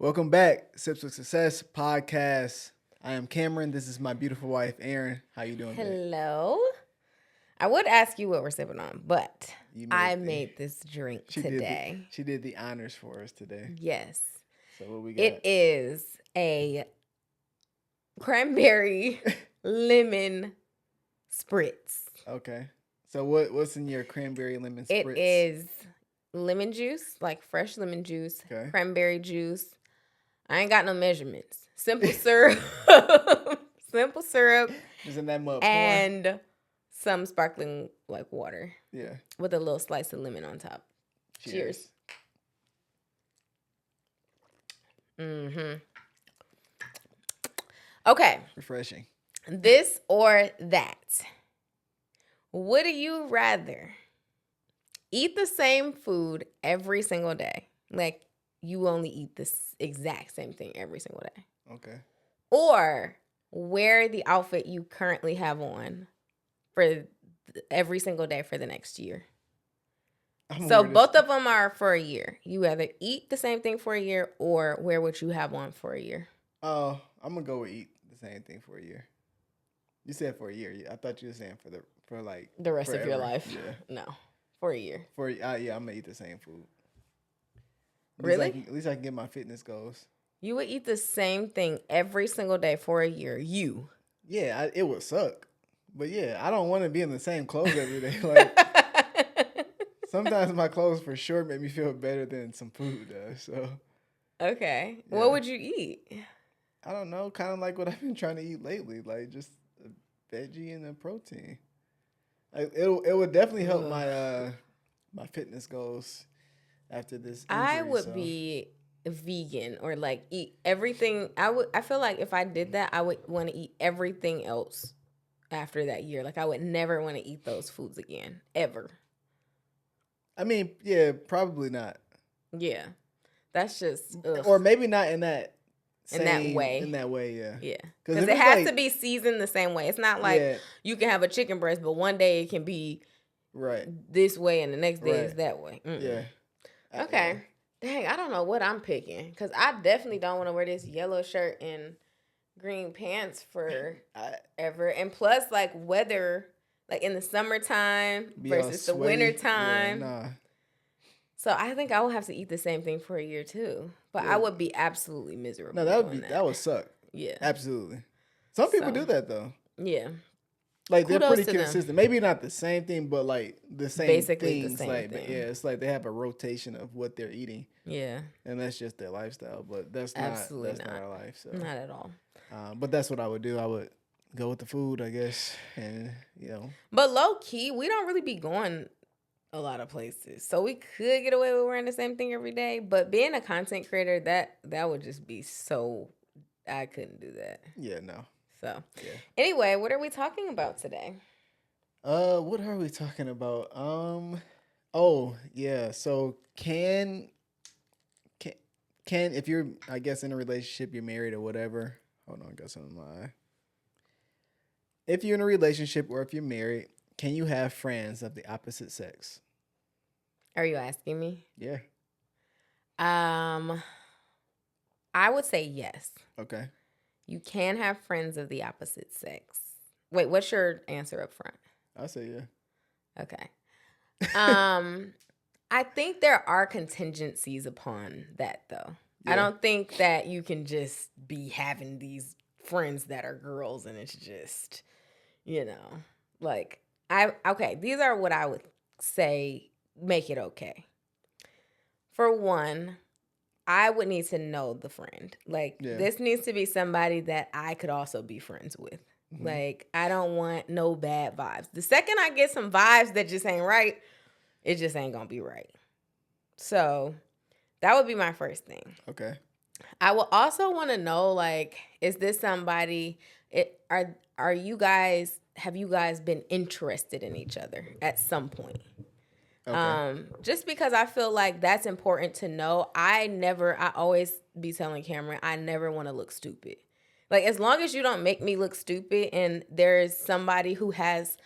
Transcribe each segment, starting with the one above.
Welcome back, Sips with Success podcast. I am Cameron. This is my beautiful wife, Erin. How you doing today? Hello. I would ask you what we're sipping on, but I made this drink today. She did the honors for us today. Yes. So what we got? It is a Cranberry Lemon Spritz. Okay. So what's in your Cranberry Lemon Spritz? It is lemon juice, like fresh lemon juice, cranberry juice. I ain't got no measurements. Simple syrup. Simple syrup. Isn't that much? And some sparkling like water. Yeah. With a little slice of lemon on top. Cheers. Mm-hmm. Okay. Refreshing. This or that. Would you rather eat the same food every single day? Like you only eat the exact same thing every single day. Okay. Or wear the outfit you currently have on for every single day for the next year. So both of them are for a year. You either eat the same thing for a year or wear what you have on for a year. Oh, I'm gonna go with eat the same thing for a year. You said for a year. I thought you were saying for like the rest forever. Of your life. Yeah. No, for a year. Yeah, I'm gonna eat the same food. Really? At least I can get my fitness goals. You would eat the same thing every single day for a year. You. Yeah, it would suck. But yeah, I don't want to be in the same clothes every day. Like sometimes my clothes for sure make me feel better than some food does. So. Okay. Yeah. What would you eat? I don't know. Kind of like what I've been trying to eat lately. Like just a veggie and a protein. Like, it would definitely help my fitness goals after this injury. I would be vegan or like eat everything. I feel like if I did that, I would want to eat everything else after that year. Like I would never want to eat those foods again, ever. I mean, yeah, probably not. Yeah. That's just or maybe not in that way. In that way, yeah. Yeah. Because it has to be seasoned the same way. It's not like you can have a chicken breast, but one day it can be this way and the next day is that way. Mm-mm. Yeah. Okay. Dang, I don't know what I'm picking. Because I definitely don't want to wear this yellow shirt and green pants forever. And plus, like, weather, like in the summertime versus the wintertime. Yeah, nah. So I think I would have to eat the same thing for a year too. But I would be absolutely miserable. No, that would suck. Yeah. Absolutely. Some people do that though. Yeah. Like they're pretty consistent. Maybe not the same thing, but like the same basically things. The same thing. Yeah, it's like they have a rotation of what they're eating. Yeah. And that's just their lifestyle. But that's not our life. So not at all. But that's what I would do. I would go with the food, I guess. And But low key, we don't really be going a lot of places. So we could get away with wearing the same thing every day. But being a content creator, that would just be so I couldn't do that. Yeah, no. So anyway, what are we talking about today? What are we talking about? Oh, yeah. So can if you're, I guess, in a relationship, you're married or whatever. Hold on, I got something in my eye. If you're in a relationship or if you're married, can you have friends of the opposite sex? Are you asking me? Yeah. I would say yes. Okay. You can have friends of the opposite sex. Wait, what's your answer up front? I'll say yeah. Okay. I think there are contingencies upon that, though. Yeah. I don't think that you can just be having these friends that are girls and it's just, like, okay, these are what I would say make it okay. For one, I would need to know the friend. Like, this needs to be somebody that I could also be friends with. Mm-hmm. Like, I don't want no bad vibes. The second I get some vibes that just ain't right, it just ain't gonna be right. So that would be my first thing. Okay. I will also want to know, like, is this somebody, have you guys been interested in each other at some point? Okay. Just because I feel like that's important to know. I always be telling Cameron, I never want to look stupid. Like, as long as you don't make me look stupid and there's somebody who has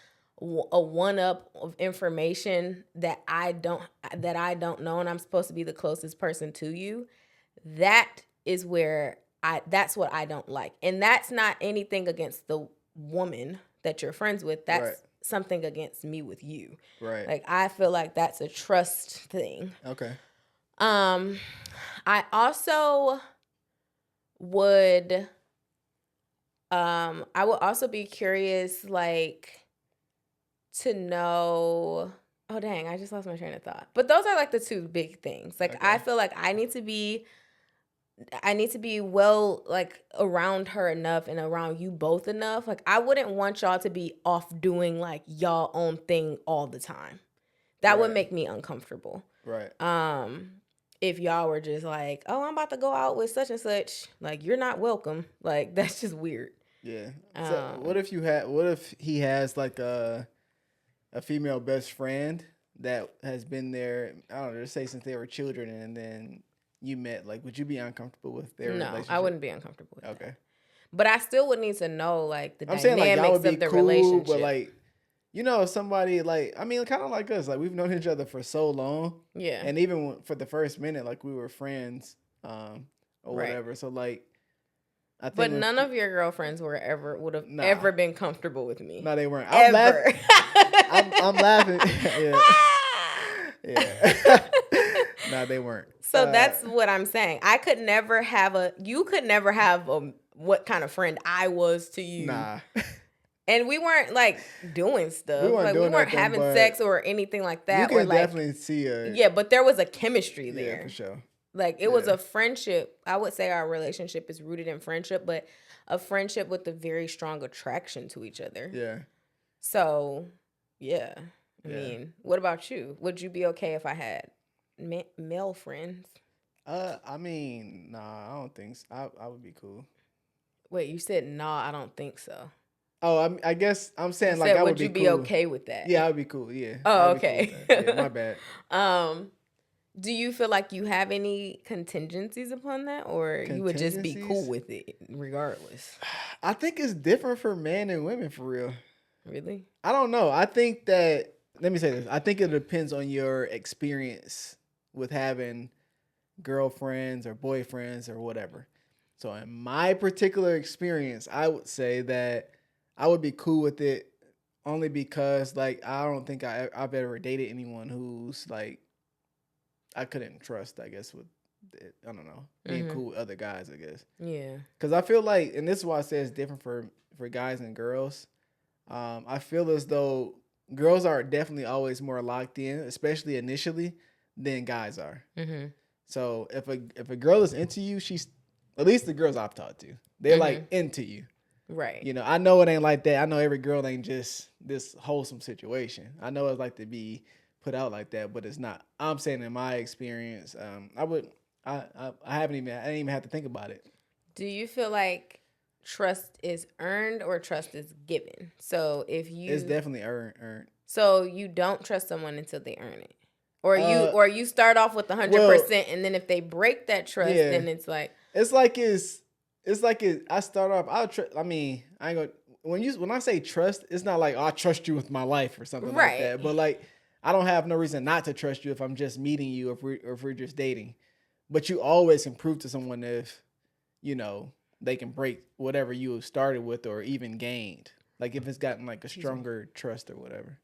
a one-up of information that I don't know and I'm supposed to be the closest person to you, that is where that's what I don't like. And that's not anything against the woman that you're friends with. That's something against me with you. Right. Like, I feel like that's a trust thing. Okay. I also would I would also be curious, like, to know. Oh dang, I just lost my train of thought. But those are like the two big things. Like, I feel like I need to be well, like, around her enough and around you both enough. Like, I wouldn't want y'all to be off doing like y'all own thing all the time. That would make me uncomfortable. Right. If y'all were just like, oh, I'm about to go out with such and such, like, you're not welcome. Like, that's just weird. Yeah. So what if he has like a female best friend that has been there, I don't know, just say since they were children, and then you met? Like, would you be uncomfortable with their relationship? No, I wouldn't be uncomfortable with that. But I still would need to know, like, the dynamics like, y'all would be of the cool, relationship. But, like, you know, somebody, like, I mean, kind of like us. Like, we've known each other for so long. Yeah. And even for the first minute, like, we were friends or whatever. So, like, I think. But none of your girlfriends would have ever been comfortable with me. No, they weren't. I'm laughing. I'm laughing. Yeah. No, they weren't. So that's what I'm saying. You could never have what kind of friend I was to you. Nah. And we weren't, like, doing stuff. We weren't having sex or anything like that. You can definitely see Yeah, but there was a chemistry there. Yeah, for sure. Like, it was a friendship. I would say our relationship is rooted in friendship, but a friendship with a very strong attraction to each other. Yeah. So, yeah. I mean, what about you? Would you be okay if I had male friends? I mean, nah, I don't think so. I would be cool. Wait, you said nah, I don't think so. Oh, I guess I'm saying, like, I would be cool. Would you be okay with that? Yeah, I would be cool. Yeah. Oh, okay. Cool yeah, my bad. Do you feel like you have any contingencies upon that, or you would just be cool with it regardless? I think it's different for men and women, for real. Really? I don't know. I think that, let me say this. I think it depends on your experience with having girlfriends or boyfriends or whatever. So in my particular experience, I would say that I would be cool with it only because, like, I don't think I've ever dated anyone who's, like, I couldn't trust, I guess, with it. I don't know, being cool with other guys, I guess. Yeah. Because I feel like, and this is why I say it's different for guys and girls. I feel as though girls are definitely always more locked in, especially initially, than guys are. Mm-hmm. So if a girl is into you, she's, at least the girls I've talked to, they're like into you. Right. You know, I know it ain't like that. I know every girl ain't just this wholesome situation. I know it's like to be put out like that, but it's not. I'm saying in my experience, I didn't even have to think about it. Do you feel like trust is earned or trust is given? So if you, it's definitely earned. So you don't trust someone until they earn it, or you start off with 100%, and then if they break that trust, then it's like I start off. I mean, I ain't gonna. When I say trust, it's not like, oh, I trust you with my life or something like that. But, like, I don't have no reason not to trust you if I'm just meeting you, if we're just dating. But you always can prove to someone if, you know, they can break whatever you started with or even gained. Like, if it's gotten, like, a stronger trust or whatever.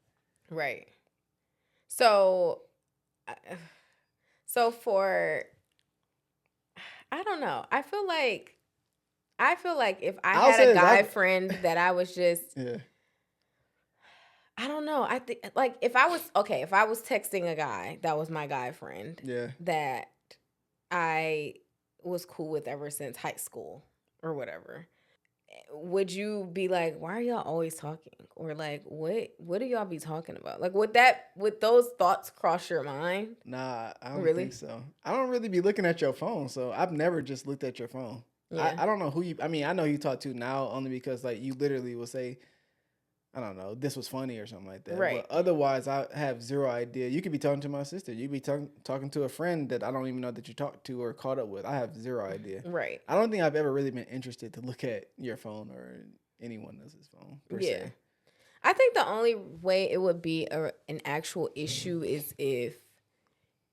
Right. So for, I don't know. I feel like if I had a guy friend that I was just, I don't know. I think, like, if I was texting a guy that was my guy friend, that I was cool with ever since high school or whatever, would you be like, why are y'all always talking? Or, like, what do y'all be talking about? Like, would those thoughts cross your mind? Nah, I don't think so. I don't really be looking at your phone, so I've never just looked at your phone. Yeah. I don't know who you, I mean, I know you talk to now only because, like, you literally will say, I don't know, this was funny or something like that. Right. But otherwise, I have zero idea. You could be talking to my sister. You could be talking to a friend that I don't even know that you talked to or caught up with. I have zero idea. Right. I don't think I've ever really been interested to look at your phone or anyone else's phone, per se. I think the only way it would be an actual issue is if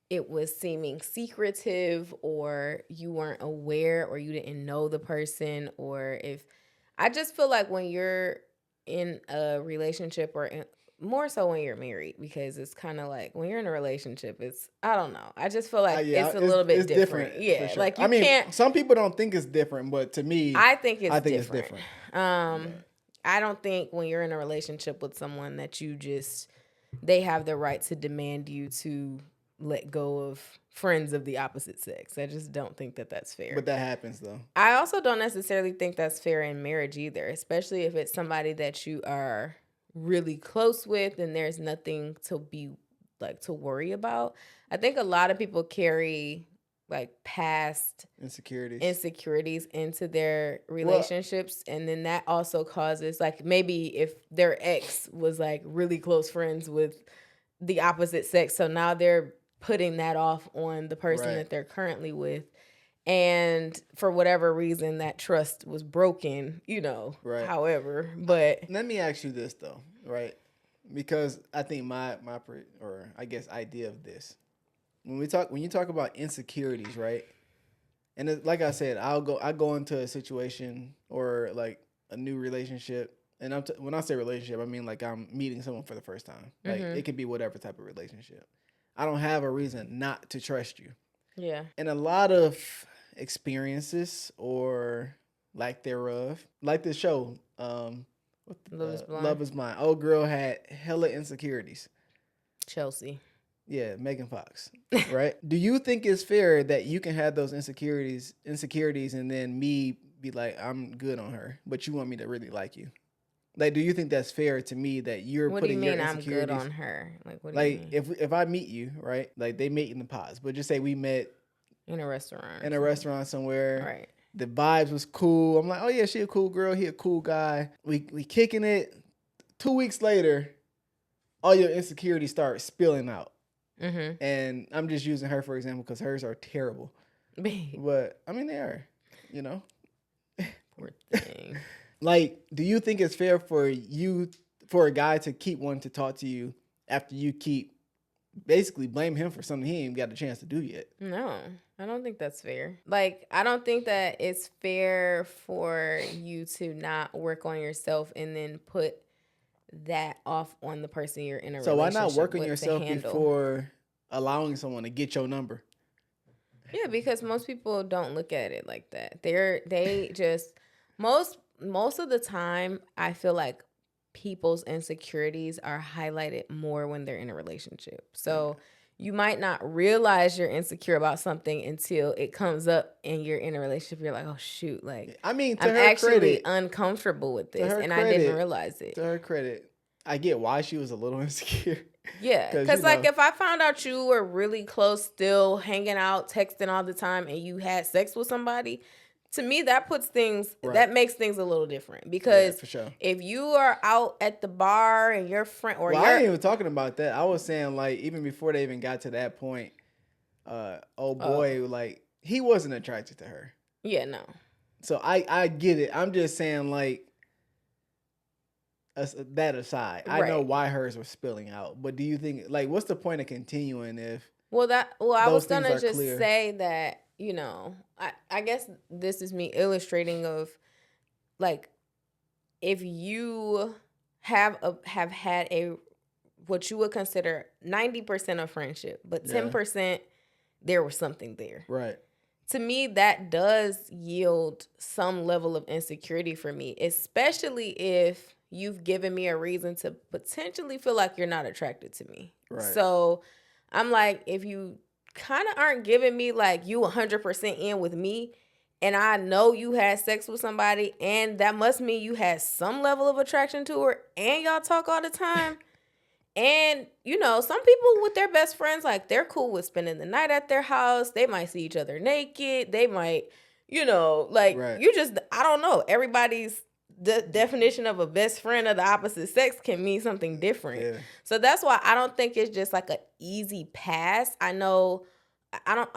it was seeming secretive, or you weren't aware, or you didn't know the person, or if I just feel like when you're in a relationship, or more so when you're married, because it's kind of like when you're in a relationship, it's, I don't know. I just feel like Yeah, it's a little bit it's different. for Yeah. sure. Like you I mean, can't, some people don't think it's different, but to me, I think it's it's different. different. But I don't think when you're in a relationship with someone that they have the right to demand you to let go of friends of the opposite sex. I just don't think that that's fair. But that happens though. I also don't necessarily think that's fair in marriage either, especially if it's somebody that you are really close with and there's nothing to be like to worry about. I think a lot of people carry like past insecurities into their relationships, and then that also causes, like, maybe if their ex was like really close friends with the opposite sex, so now they're putting that off on the person that they're currently with, and for whatever reason that trust was broken, however. But let me ask you this though, right? Because I think my or I guess idea of this, when you talk about insecurities, right? And like I said, I go into a situation or like a new relationship, and when I say relationship, I mean like I'm meeting someone for the first time. Like it could be whatever type of relationship. I don't have a reason not to trust you. Yeah. And a lot of experiences or lack thereof, like the show, Love is Blind. Old girl had hella insecurities. Chelsea. Yeah, Megan Fox. Right? Do you think it's fair that you can have those insecurities and then me be like, I'm good on her, but you want me to really like you? Like, do you think that's fair to me that you're putting your insecurities? What do you mean I'm good on her? Like, what do you mean? If I meet you, right? Like, they meet in the pods, but just say we met in a restaurant. In a restaurant somewhere. Right. The vibes was cool. I'm like, oh yeah, she a cool girl. He a cool guy. We kicking it. 2 weeks later, all your insecurities start spilling out. Mm-hmm. And I'm just using her for example because hers are terrible. But I mean, they are, Poor thing. Like, do you think it's fair for a guy to keep wanting to talk to you after you keep basically blame him for something he ain't even got a chance to do yet? No, I don't think that's fair. Like, I don't think that it's fair for you to not work on yourself and then put that off on the person you're in a relationship with. So why not work on yourself before allowing someone to get your number? Yeah, because most people don't look at it like that. They just most of the time, I feel like people's insecurities are highlighted more when they're in a relationship. So you might not realize you're insecure about something until it comes up and you're in a relationship. You're like, oh shoot, like, I mean, I'm actually uncomfortable with this, and I didn't realize it. To her credit, I get why she was a little insecure. Yeah, because like if I found out you were really close, still hanging out, texting all the time, and you had sex with somebody, to me, that puts things, that makes things a little different. Because for sure. If you are out at the bar and your friend, or I ain't even talking about that. I was saying, like, even before they even got to that point, old boy, like, he wasn't attracted to her. Yeah, no. So I get it. I'm just saying, like, that aside, I know why hers were spilling out. But do you think, like, what's the point of continuing if? I was gonna just say that, I guess this is me illustrating of, like, if you have had what you would consider 90% of friendship, but 10% there was something there. Right. To me, that does yield some level of insecurity for me, especially if you've given me a reason to potentially feel like you're not attracted to me. Right. So I'm like, if you kind of aren't giving me like you 100% in with me, and I know you had sex with somebody, and that must mean you had some level of attraction to her, and y'all talk all the time. And, some people with their best friends, like, they're cool with spending the night at their house. They might see each other naked. They might, you just, I don't know. Everybody's the definition of a best friend of the opposite sex can mean something different. Yeah. So that's why I don't think it's just like an easy pass. I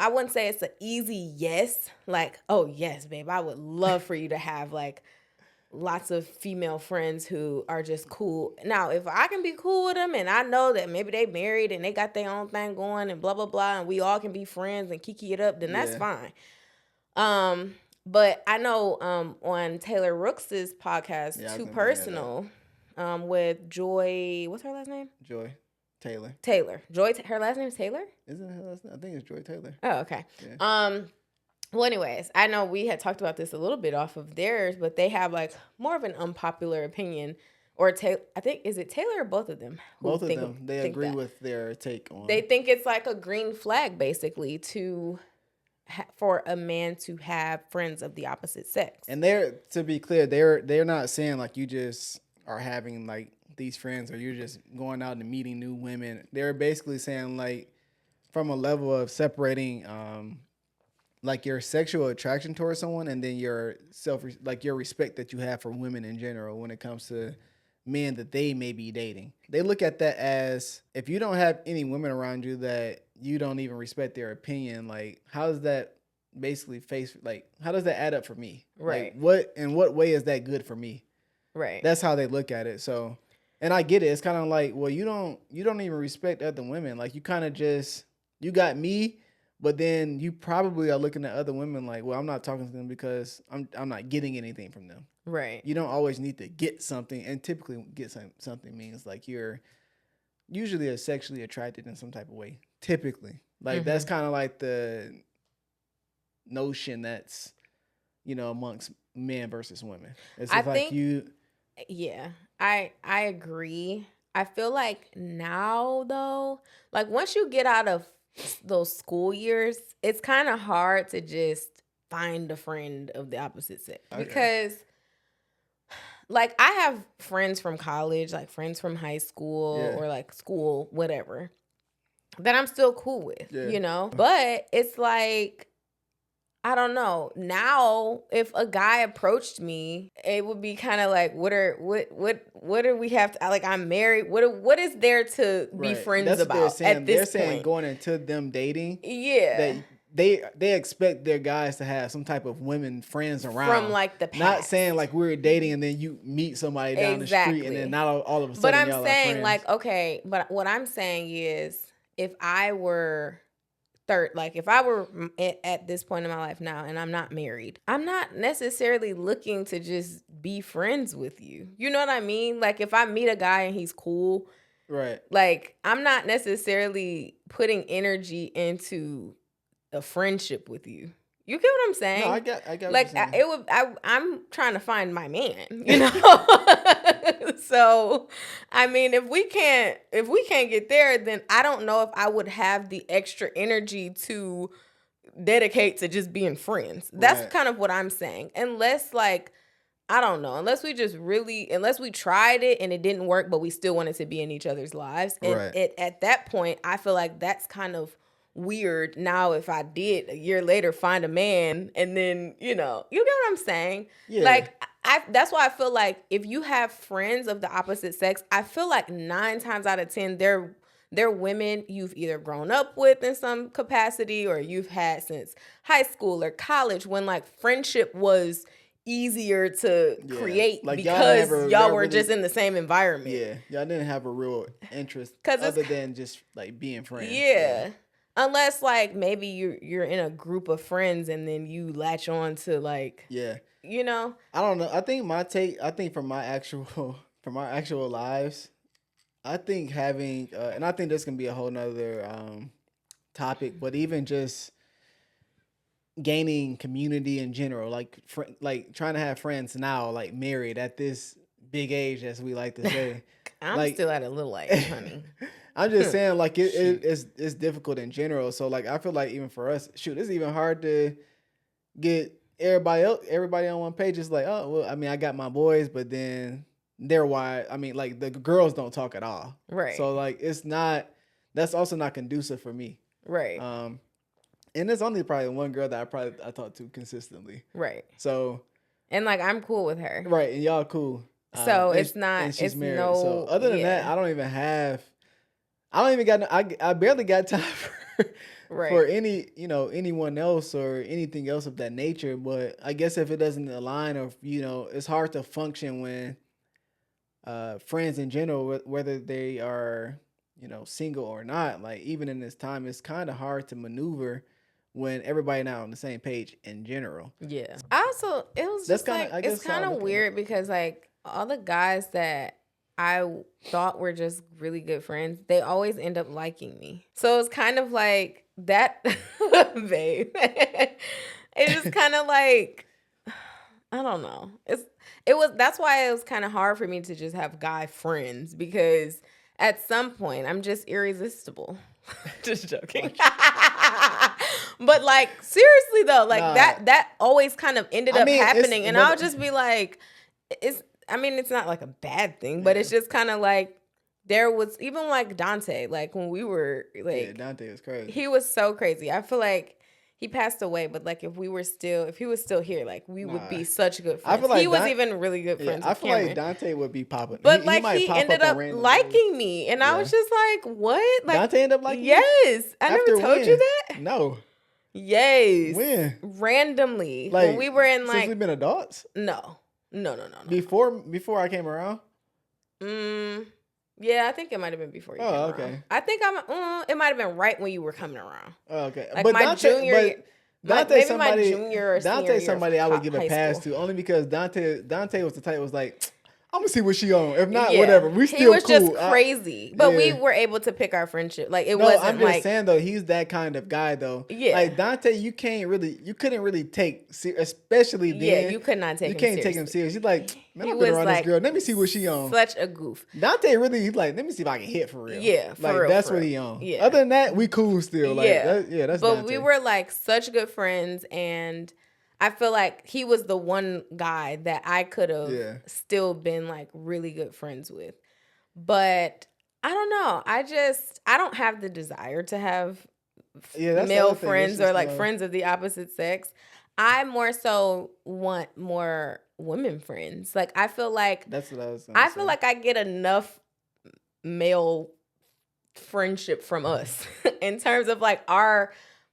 wouldn't say it's an easy yes. Like, oh yes, babe, I would love for you to have like lots of female friends who are just cool. Now, if I can be cool with them and I know that maybe they married and they got their own thing going and blah, blah, blah, and we all can be friends and kiki it up, then that's fine. But I know on Taylor Rooks's podcast, Too Personal, with Joy, what's her last name? Joy Taylor. Her last name is Taylor? Isn't it her last name? I think it's Joy Taylor. Oh, okay. Yeah. Well, anyways, I know we had talked about this a little bit off of theirs, but they have like more of an unpopular opinion. Or I think, is it Taylor or both of them? Both of them. They agree with their take on. They think it's like a green flag, basically, for a man to have friends of the opposite sex. And to be clear, they're not saying like you just are having like these friends or you're just going out and meeting new women. They're basically saying like from a level of separating like your sexual attraction towards someone and then your your respect that you have for women in general when it comes to men that they may be dating. They look at that as if you don't have any women around you that you don't even respect their opinion, like how does that basically how does that add up for me? Right. Like, in what way is that good for me? Right. That's how they look at it. So, and I get it. It's kind of like, well, you don't even respect other women. Like you kind of just, you got me, but then you probably are looking at other women like, well, I'm not talking to them because I'm not getting anything from them. Right. You don't always need to get something, and typically get something means like you're usually sexually attracted in some type of way. Typically, like that's kind of like the notion that's amongst men versus women. It's I think yeah, I agree. I feel like now though, like once you get out of those school years, it's kind of hard to just find a friend of the opposite sex because like I have friends from college, like friends from high school or like school, whatever, that I'm still cool with, but it's like, I don't know. Now, if a guy approached me, it would be kind of like, what do we have to, like, I'm married. What is there to be friends about at this point? They're saying going into them dating. Yeah. That they expect their guys to have some type of women friends around. From like the past. Not saying like we're dating and then you meet somebody down the street and then not all of a sudden but I'm y'all saying are friends. Like, okay, but what I'm saying is if I were at this point in my life now and I'm not married, I'm not necessarily looking to just be friends with you. You know what I mean? Like if I meet a guy and he's cool, right? Like I'm not necessarily putting energy into a friendship with you. You get what I'm saying? No, I get like what you're saying. I'm trying to find my man, So, I mean, if we can't get there, then I don't know if I would have the extra energy to dedicate to just being friends. That's kind of what I'm saying. Unless like, I don't know, unless we tried it and it didn't work, but we still wanted to be in each other's lives. And at that point, I feel like that's kind of weird. Now, if I did a year later find a man and then, you get what I'm saying? Yeah. Like, that's why I feel like if you have friends of the opposite sex, I feel like 9 times out of 10, they're women you've either grown up with in some capacity or you've had since high school or college when like friendship was easier to create like because y'all were just in the same environment. Yeah, y'all didn't have a real interest other than just like being friends. Yeah. Unless like maybe you're in a group of friends and then you latch on to like I don't know. I think from our actual lives, I think having and I think this can be a whole nother topic, but even just gaining community in general, like trying to have friends now, like married at this big age, as we like to say. I'm still at a little age, honey. I'm just saying, like it's difficult in general. So like I feel like even for us, it's even hard to get everybody on one page. It's like, oh well, I mean, I got my boys, but then they're why. I mean, like the girls don't talk at all, right? So like it's not. That's also not conducive for me, right? And there's only probably one girl that I talk to consistently, right? So, and like I'm cool with her, right? And y'all cool. So it's not. And she's it's married. no. So other than that, I don't even got. I barely got time for anyone else or anything else of that nature. But I guess if it doesn't align, or it's hard to function when friends in general, whether they are single or not. Like even in this time, it's kind of hard to maneuver when everybody not on the same page in general. Yeah. Also, it was just it's kind of weird because like all the guys that I thought were just really good friends, they always end up liking me. So it's kind of like that, babe. It's just kind of like, I don't know. That's why it was kind of hard for me to just have guy friends, because at some point I'm just irresistible. Just joking. But like seriously though, like that always kind of ended up happening, and I'll just be like, it's not like a bad thing, but it's just kind of like there was even like Dante, like when we were like, Dante was crazy. He was so crazy. I feel like he passed away, but like if he was still here, like we would be such good friends. I feel like he was even really good friends. I feel Cameron. Like Dante would be popping, but he ended up liking me, and I was just like, what? Like Dante ended up liking yes, I never told you that. No. Yes. When? Randomly. Like, when we were in like... Since we've been adults? No. Before I came around? Yeah, I think it might have been before you came around. Okay. I think it might have been right when you were coming around. Oh, okay. Like but my Dante, junior... Dante maybe my junior or Dante somebody I would give a pass school. to, only because Dante was the type was like, I'm gonna see what she on. If not, whatever. We still cool. He was just crazy, but we were able to pick our friendship. Like it wasn't. I'm just saying though, he's that kind of guy though. Yeah. Like Dante, you couldn't really take, especially then. Yeah, you could not take. You can't take him serious. He's like, man, I've been around this girl. Let me see what she on. Such a goof. Dante really, he's like, let me see if I can hit for real. Yeah, for real. That's what he on. Yeah. Other than that, we cool still. Like, that's. But Dante. we were like such good friends, and I feel like he was the one guy that I could have still been like really good friends with. But I don't know. I don't have the desire to have male friends or like friends of the opposite sex. I more so want more women friends. Like I feel like that's what I was saying. I feel like I get enough male friendship from us in terms of like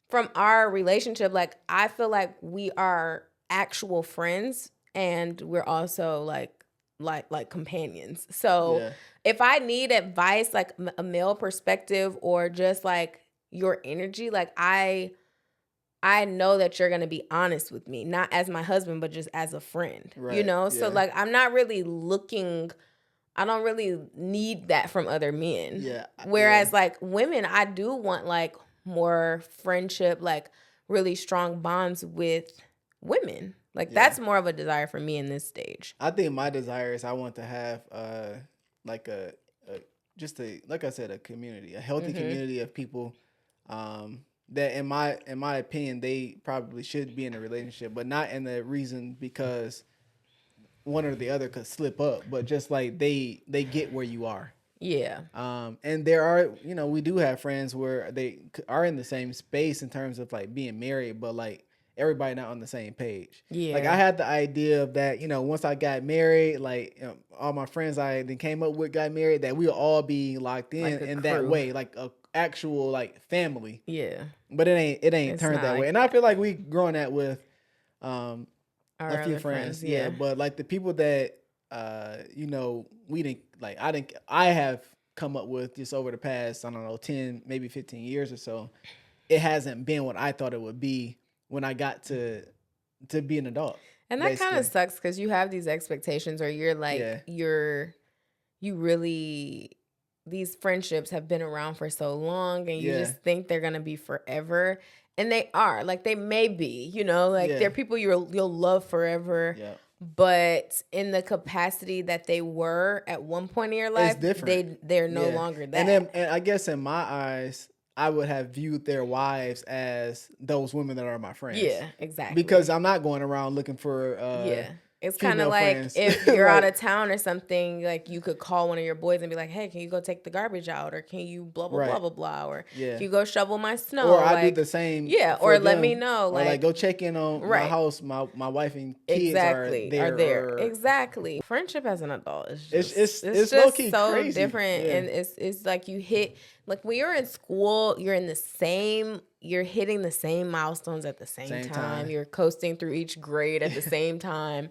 from our relationship. Like I feel like we are actual friends, and we're also like companions. So if I need advice, like a male perspective, or just like your energy, like I know that you're going to be honest with me, not as my husband, but just as a friend, So like, I'm not really I don't really need that from other men. Yeah. Whereas like women, I do want like more friendship, like really strong bonds with women. Like that's more of a desire for me in this stage. I think my desire is I want to have like like I said, a community, a healthy community of people that in my opinion they probably should be in a relationship, but not in the reason because one or the other could slip up, but just like they get where you are. Yeah. And there are, we do have friends where they are in the same space in terms of like being married, but like everybody not on the same page. Yeah. Like I had the idea of that, once I got married, like all my friends I then came up with got married, that we'll all be locked in like in that way, like a actual like family. Yeah. But it ain't turned that way. And I feel like we growing that with our a few friends. Yeah. But like the people that we didn't like, I have come up with just over the past, 10, maybe 15 years or so, it hasn't been what I thought it would be when I got to be an adult. And that kind of sucks because you have these expectations, or you're like, you really, these friendships have been around for so long, and you just think they're going to be forever. And they are. Like, they may be, they're people you'll love forever. Yeah. But in the capacity that they were at one point in your life, it's different. They're no longer that. And I guess in my eyes, I would have viewed their wives as those women that are my friends. Yeah, exactly. Because I'm not going around looking for It's kind of like friends. If you're out of town or something, like you could call one of your boys and be like, hey, can you go take the garbage out? Or can you blah, blah, blah, blah, blah. Or can you go shovel my snow? Or I do the same. Yeah, or let me know. Or like go check in on my house. My wife and kids are there. Exactly. Friendship as an adult is just, it's just low-key so crazy. Different. Yeah. And it's like you hit, Like when you're in school, you're hitting the same milestones at the same time. You're coasting through each grade at the same time.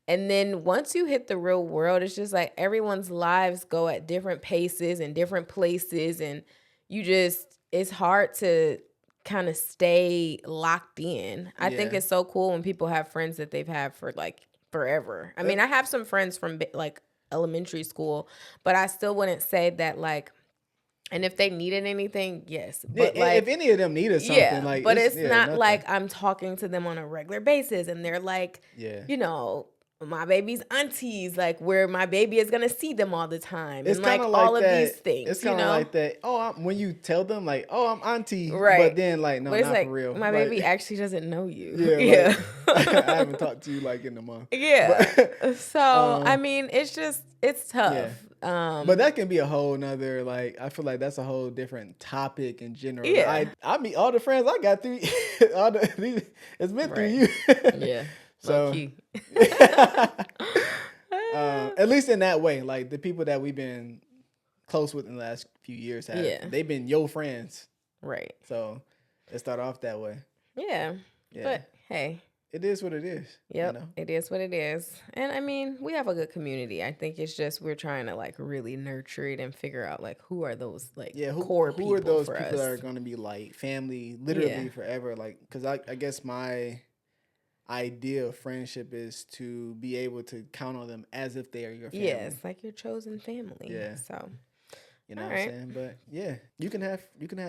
And then once you hit the real world, it's just like everyone's lives go at different paces and different places. And it's hard to kind of stay locked in. I think it's so cool when people have friends that they've had for like forever. I mean, I have some friends from like elementary school, but I still wouldn't say that like, and if they needed anything, yes. But like, if any of them needed something, like, but it's not nothing. like I'm talking to them on a regular basis, and they're like, you know, my baby's aunties, like where my baby is gonna see them all the time, it's and like all of these things. It's kind of like that. Oh, when you tell them like, oh, I'm auntie, right? But then like, no, but it's not like, for real. My like, baby actually doesn't know you. Yeah. Like, I haven't talked to you like in a month. Yeah. But, so I mean, it's tough. Yeah. But that can be a whole nother, like, I feel like that's a whole different topic in general. Yeah. I mean, all the friends I got through, it's been through you. Yeah. So, key. At least in that way, like the people that we've been close with in the last few years they've been your friends. Right. So it started off that way. Yeah. But hey. It is what it is. Yep, you know? It is what it is. And I mean, we have a good community. I think it's just we're trying to like really nurture it and figure out like who are those like core people. Who are those for people us? that are going to be like family literally forever? Like, because I guess my idea of friendship is to be able to count on them as if they are your family. Yeah, it's like your chosen family. Yeah. So, you know what I'm saying? But yeah, you can have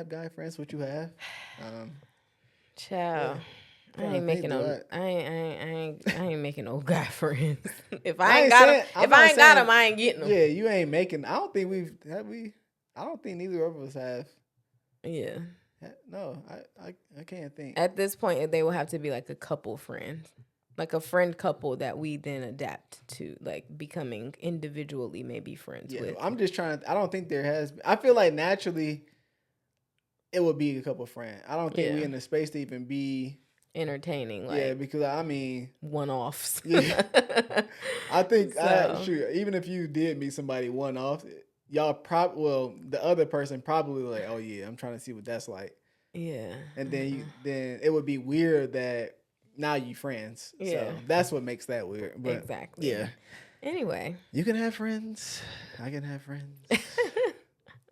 guy friends, what you have. Child. I ain't making no guy friends. If I ain't got them, I ain't getting them. Yeah, you ain't making. I don't think I don't think neither of us have. Yeah. No, I can't think. At this point, they will have to be like a couple friends, like a friend couple that we then adapt to, like becoming individually maybe friends with. I'm just trying to. I don't think there has. I feel like naturally, it would be a couple friends. I don't think we in the space to even be entertaining, like because I mean one-offs. Yeah, I think even if you did meet somebody one-off, y'all the other person probably like, oh yeah, I'm trying to see what that's like. Yeah, and then then it would be weird that now you friends. Yeah, so that's what makes that weird. But exactly. Yeah. Anyway, you can have friends. I can have friends.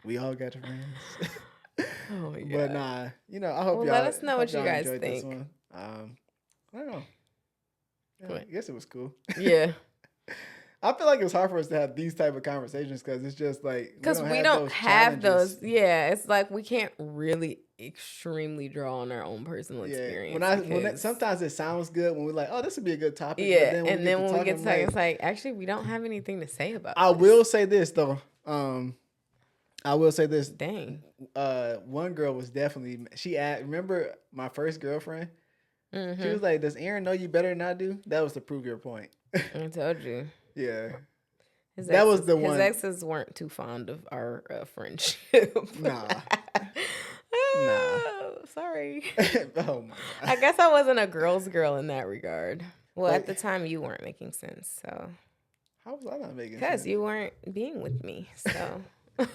We all got friends. Oh my God. But nah, I hope y'all. Let us know what you guys think. I don't know. Yeah, I guess it was cool. Yeah. I feel like it was hard for us to have these type of conversations because it's just like we don't have those. Yeah, it's like we can't really extremely draw on our own personal experience. Sometimes it sounds good when we're like, oh, this would be a good topic. Yeah, and then when we get to talking, it's like actually we don't have anything to say about. I will say this though. Dang. One girl was definitely. Remember my first girlfriend. Mm-hmm. She was like, "Does Aaron know you better than I do?" That was to prove your point. I told you. Yeah. His exes weren't too fond of our friendship. Nah. Sorry. Oh my God. I guess I wasn't a girl's girl in that regard. Well, at the time you weren't making sense, so. How was I not making sense? Because you weren't being with me, so. Boy,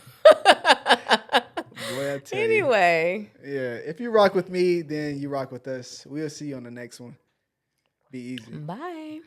I tell anyway. You. Yeah, if you rock with me, then you rock with us. We'll see you on the next one. Be easy. Bye.